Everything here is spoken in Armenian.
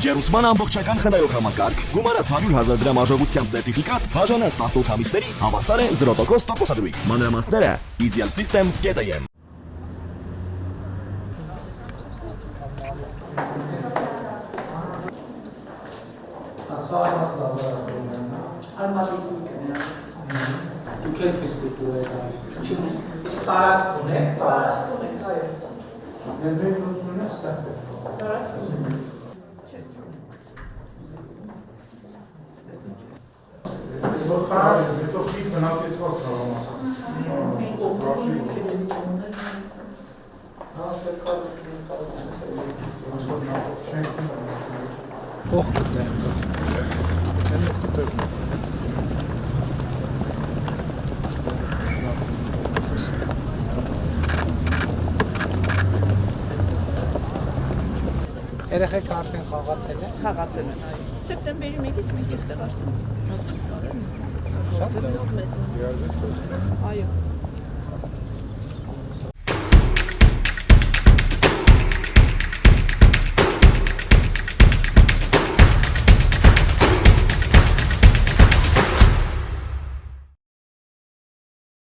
Ջերուսման ամբողջական խնայող համակարգ, գումարած 100,000 դրամ արժողությամբ սերտիֆիկատ, բաժանած 18 ամիսների, հավասար է 0% տոկոսադրույք։ Մանրամասները idealsystem.am Դուք էլ ֆիզկուլտուրա եք արել։ Իսկ տարածք ունեք, տարածք ունեք, այո։ Ներդրում լուծումն է ստեղ։ Տարածք ունեք։ Որ տարածք, հետո խիտ բնակեցված տրամասը։ Կողքը դեռ։ Երեխեք արդեն խաղացել են։ Խաղացել են, այո։ Սեպտեմբերի 1-ից մենք այստեղ արդեն հասել ենք։ Շատ մեծ։ Այո։